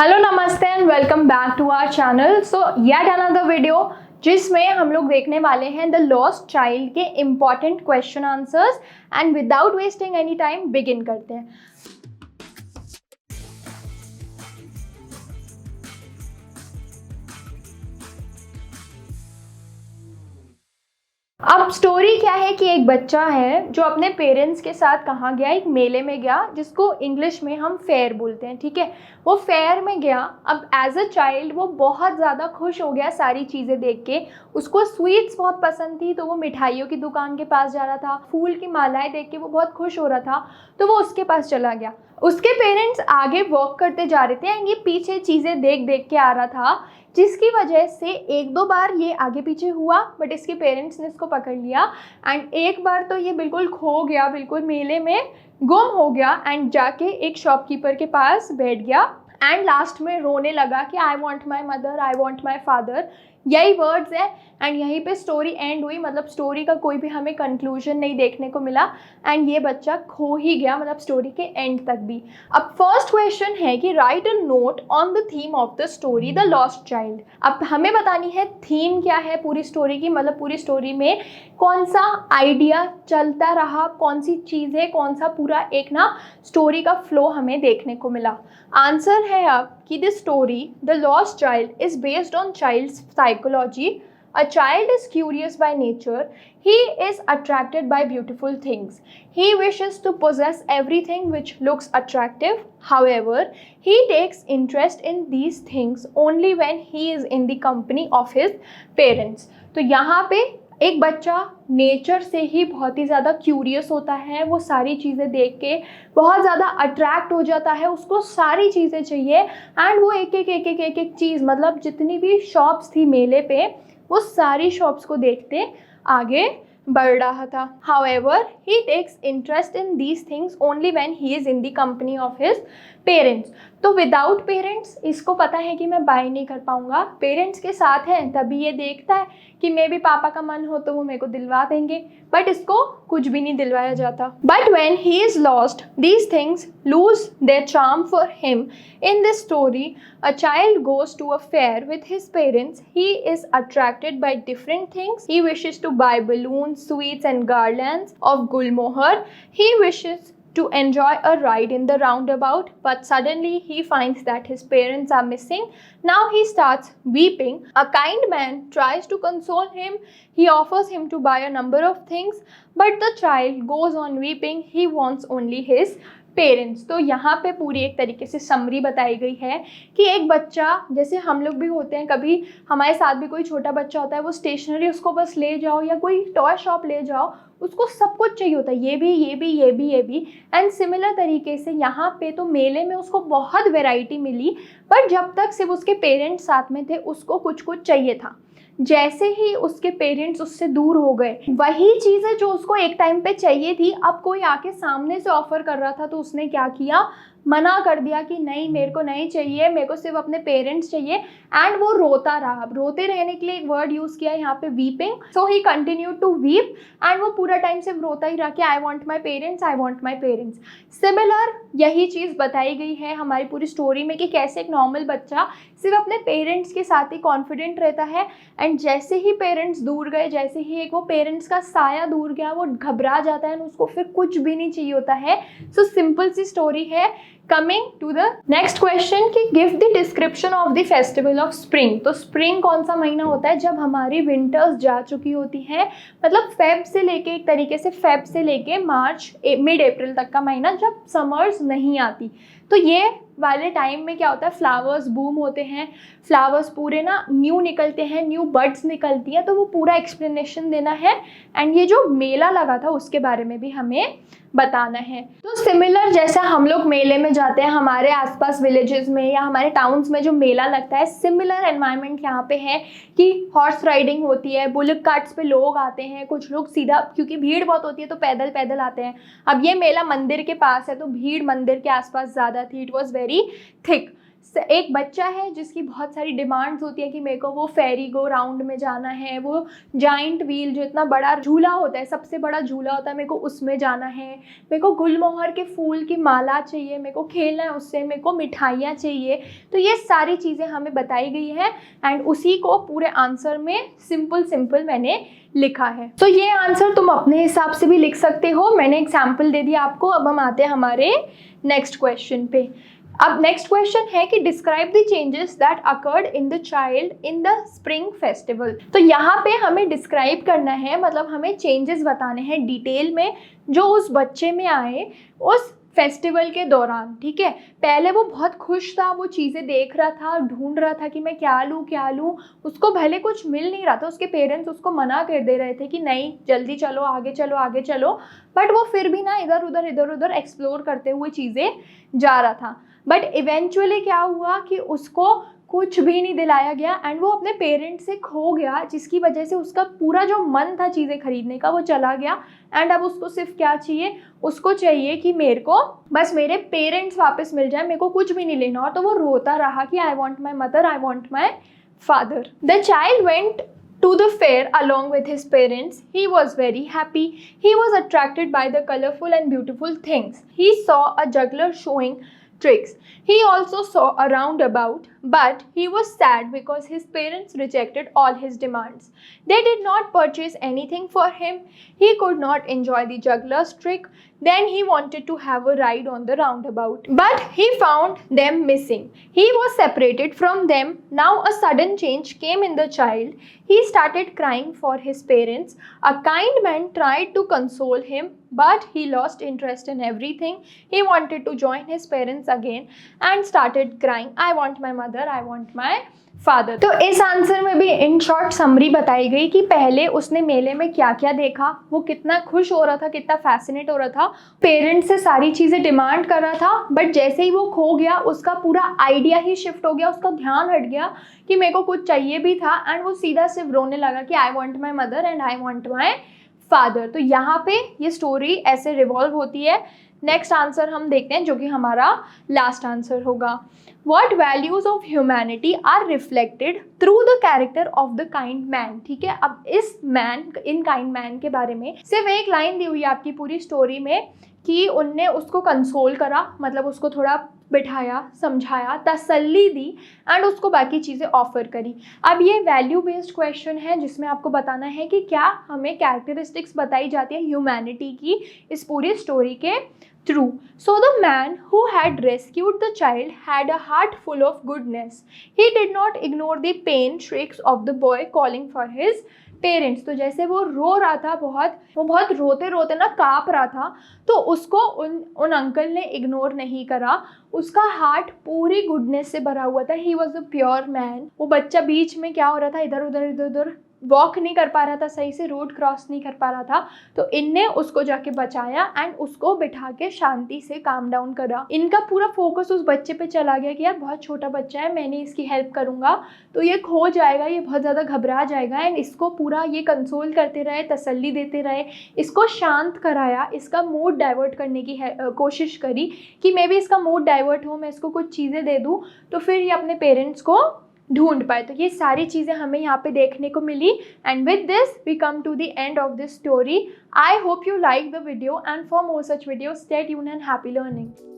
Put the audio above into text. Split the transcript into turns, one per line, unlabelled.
Hello नमस्ते and welcome back to our channel. So yet another video जिसमें हम लोग देखने वाले हैं द लॉस्ट चाइल्ड के important question answers. And without wasting any time begin करते हैं। अब स्टोरी क्या है कि एक बच्चा है जो अपने पेरेंट्स के साथ कहाँ गया, एक मेले में गया जिसको इंग्लिश में हम फेयर बोलते हैं। ठीक है, वो फेयर में गया। अब एज अ चाइल्ड वो बहुत ज़्यादा खुश हो गया सारी चीज़ें देख के। उसको स्वीट्स बहुत पसंद थी तो वो मिठाइयों की दुकान के पास जा रहा था। फूल की मालाएं देख के वो बहुत खुश हो रहा था तो वो उसके पास चला गया। उसके पेरेंट्स आगे वॉक करते जा रहे थे एंड ये पीछे चीज़ें देख देख के आ रहा था, जिसकी वजह से एक दो बार ये आगे पीछे हुआ बट इसके पेरेंट्स ने इसको पकड़ लिया। एंड एक बार तो ये बिल्कुल खो गया, बिल्कुल मेले में गुम हो गया एंड जाके एक शॉपकीपर के पास बैठ गया एंड लास्ट में रोने लगा कि I want my mother, I want my father. यही वर्ड्स है एंड यहीं पे स्टोरी एंड हुई। मतलब स्टोरी का कोई भी हमें कंक्लूजन नहीं देखने को मिला एंड ये बच्चा खो ही गया, मतलब स्टोरी के एंड तक भी। अब फर्स्ट क्वेश्चन है कि right a note on the theme of the story the lost child. अब हमें बतानी है थीम क्या है पूरी स्टोरी की, मतलब पूरी स्टोरी में कौन सा आइडिया चलता रहा, कौन सी चीज़ है, कौन सा पूरा एक ना स्टोरी का फ्लो हमें देखने को मिला। आंसर है अब कि the story the lost child is based on child's psychology. A child is curious by nature. He is attracted by beautiful things. He wishes to possess everything which looks attractive. However, he takes interest in these things only when he is in the company of his parents. तो यहाँ पे एक बच्चा nature से ही बहुत ही ज़्यादा curious होता है। वो सारी चीज़ें देख के बहुत ज़्यादा अट्रैक्ट हो जाता है, उसको सारी चीज़ें चाहिए एंड वो एक एक चीज़, मतलब जितनी भी शॉप्स थी मेले पे वो सारी शॉप्स को देखते आगे बढ़ रहा था। However, he takes interest in these things only when he is in the company of his parents. तो विदाउट पेरेंट्स इसको पता है कि मैं बाय नहीं कर पाऊंगा, पेरेंट्स के साथ हैं तभी ये देखता है कि मे भी पापा का मन हो तो वो मेरे को दिलवा देंगे, बट इसको कुछ भी नहीं दिलवाया जाता। But when he is lost, these things lose their charm for him. In this story, a child goes to a fair with his parents. He is attracted by different things. He wishes to buy balloons, sweets and garlands of gulmohar. He wishes to enjoy a ride in the roundabout, but suddenly he finds that his parents are missing. Now he starts weeping. A kind man tries to console him. He offers him to buy a number of things, but the child goes on weeping. He wants only his parents. तो यहाँ पे पूरी एक तरीके से summary बताई गई है कि एक बच्चा, जैसे हम लोग भी होते हैं, कभी हमारे साथ भी कोई छोटा बच्चा होता है, वो स्टेशनरी उसको बस ले जाओ या कोई टॉय शॉप ले जाओ, उसको सब कुछ चाहिए होता है, ये भी ये भी ये भी ये भी। एंड सिमिलर तरीके से यहाँ पे तो मेले में उसको बहुत वैरायटी मिली, पर जब तक सिर्फ उसके पेरेंट्स साथ में थे उसको कुछ कुछ चाहिए था। जैसे ही उसके पेरेंट्स उससे दूर हो गए, वही चीज़ें जो उसको एक टाइम पे चाहिए थी अब कोई आके सामने से ऑफर कर रहा था तो उसने क्या किया, मना कर दिया कि नहीं मेरे को नहीं चाहिए, मेरे को सिर्फ अपने पेरेंट्स चाहिए। एंड वो रोता रहा। रोते रहने के लिए एक वर्ड यूज़ किया यहाँ पे weeping. So he continue to weep and वो पूरा टाइम सिर्फ रोता ही रहा कि I want my parents, I want my parents. Similar यही चीज़ बताई गई है हमारी पूरी स्टोरी में कि कैसे एक नॉर्मल बच्चा सिर्फ अपने पेरेंट्स के साथ ही कॉन्फिडेंट रहता है एंड जैसे ही पेरेंट्स दूर गए, जैसे ही एक वो पेरेंट्स का साया दूर गया, वो घबरा जाता है और उसको फिर कुछ भी नहीं चाहिए होता है। सो सिंपल सी स्टोरी है। Coming to the next question कि give the description of the festival of spring. तो स्प्रिंग कौन सा महीना होता है जब हमारी विंटर्स जा चुकी होती है, मतलब फेब से लेके, एक तरीके से फेब से लेके मार्च मिड अप्रैल तक का महीना जब समर्स नहीं आती। तो ये वाले टाइम में क्या होता है, फ्लावर्स बूम होते हैं, फ्लावर्स पूरे ना न्यू निकलते हैं, न्यू बड्स निकलती हैं, तो वो पूरा एक्सप्लेनेशन देना है एंड ये जो मेला लगा था उसके बारे में भी हमें बताना है। तो सिमिलर जैसा हम लोग मेले में जाते हैं हमारे आसपास विलेजेस में या हमारे टाउन्स में जो मेला लगता है, सिमिलर एनवायरनमेंट यहाँ पे है कि हॉर्स राइडिंग होती है, बुलक कार्ट्स पे लोग आते हैं, कुछ लोग सीधा, क्योंकि भीड़ बहुत होती है तो पैदल पैदल आते हैं। अब ये मेला मंदिर के पास है तो भीड़ मंदिर के आसपास ज़्यादा थी, इट वॉज वेरी थिक। एक बच्चा है जिसकी बहुत सारी डिमांड्स होती है कि मेरे को वो फेरी गो राउंड में जाना है, वो जाइंट व्हील जो इतना बड़ा झूला होता है, सबसे बड़ा झूला होता है, मेरे को उसमें जाना है, मेरे को गुलमोहर के फूल की माला चाहिए, मेरे को खेलना है उससे, मेरे को मिठाइयाँ चाहिए। तो ये सारी चीज़ें हमें बताई गई है एंड उसी को पूरे आंसर में सिंपल मैंने लिखा है। तो ये आंसर तुम अपने हिसाब से भी लिख सकते हो, मैंने एग्जाम्पल दे दिया आपको। अब हम आते हैं हमारे नेक्स्ट क्वेश्चन पे। अब नेक्स्ट क्वेश्चन है कि describe the changes that occurred in the child in the spring festival. तो यहाँ पे हमें डिस्क्राइब करना है, मतलब हमें चेंजेस बताने हैं डिटेल में जो उस बच्चे में आए उस फेस्टिवल के दौरान। ठीक है, पहले वो बहुत खुश था, वो चीज़ें देख रहा था, ढूंढ रहा था कि मैं क्या लूँ, उसको भले कुछ मिल नहीं रहा था, उसके पेरेंट्स उसको मना कर दे रहे थे कि नहीं जल्दी चलो, आगे चलो, बट वो फिर भी ना इधर उधर एक्सप्लोर करते हुए चीज़ें जा रहा था। बट इवेंचुअली क्या हुआ कि उसको कुछ भी नहीं दिलाया गया एंड वो अपने पेरेंट्स से खो गया, जिसकी वजह से उसका पूरा जो मन था चीज़ें खरीदने का वो चला गया। एंड अब उसको सिर्फ क्या चाहिए, उसको चाहिए कि मेरे को बस मेरे पेरेंट्स वापस मिल जाए, मेरे को कुछ भी नहीं लेना। और तो वो रोता रहा कि I want my mother, I want my father. The child went to the fair along with his parents. He was very happy. He was attracted by the colorful and beautiful things. He saw a juggler showing tricks. He also saw a roundabout, but he was sad because his parents rejected all his demands. They did not purchase anything for him. He could not enjoy the juggler's trick. Then he wanted to have a ride on the roundabout, but he found them missing. He was separated from them. Now a sudden change came in the child. He started crying for his parents. A kind man tried to console him, but he lost interest in everything. He wanted to join his parents again and started crying, I want my mother, I want my father. तो इस answer में भी in short summary बताई गई कि पहले उसने मेले में क्या क्या देखा, वो कितना खुश हो रहा था, कितना फैसिनेट हो रहा था, पेरेंट्स से सारी चीज़ें डिमांड कर रहा था, बट जैसे ही वो खो गया उसका पूरा आइडिया ही शिफ्ट हो गया, उसका ध्यान हट गया कि मेरे को कुछ चाहिए भी था एंड वो सीधा सिर्फ रोने लगा कि I want my mother and I want my father. तो यहाँ पे ये स्टोरी ऐसे रिवॉल्व होती है। नेक्स्ट आंसर हम देखते हैं जो कि हमारा लास्ट आंसर होगा। What values of humanity are reflected through the character of the kind man। ठीक है, अब इस मैन, इन काइंड मैन के बारे में सिर्फ एक लाइन दी हुई है आपकी पूरी स्टोरी में कि उनने उसको कंसोल करा, मतलब उसको थोड़ा बिठाया, समझाया, तसल्ली दी एंड उसको बाकी चीज़ें ऑफर करी। अब ये वैल्यू बेस्ड क्वेश्चन है जिसमें आपको बताना है कि क्या हमें कैरेक्टरिस्टिक्स बताई जाती है ह्यूमैनिटी की इस पूरी स्टोरी के through. So the man who had rescued the child had a heart full of goodness. He did not ignore the pain shrieks of the boy calling for his parents. तो जैसे वो रो रहा था, वो बहुत रोते रोते ना काँप रहा था, तो उसको उन अंकल ने इग्नोर नहीं करा, उसका हार्ट पूरी गुडनेस से भरा हुआ था। He was a pure man. वो बच्चा बीच में क्या हो रहा था, इधर उधर वॉक नहीं कर पा रहा था, सही से रोड क्रॉस नहीं कर पा रहा था, तो इनने उसको जाके बचाया एंड उसको बिठा के शांति से काम डाउन करा। इनका पूरा फोकस उस बच्चे पे चला गया कि यार बहुत छोटा बच्चा है, मैंने इसकी हेल्प करूँगा तो ये खो जाएगा, ये बहुत ज़्यादा घबरा जाएगा, एंड इसको पूरा ये कंसोल करते रहे, तसल्ली देते रहे, इसको शांत कराया, इसका मूड डाइवर्ट करने की कोशिश करी कि मे बी इसका मूड डाइवर्ट हो, मैं इसको कुछ चीज़ें दे दूँ तो फिर ये अपने पेरेंट्स को ढूंढ पाए। तो ये सारी चीज़ें हमें यहाँ पे देखने को मिली। And with this we come to the end of this story. I hope you like the video and for more such video stay tuned and happy learning.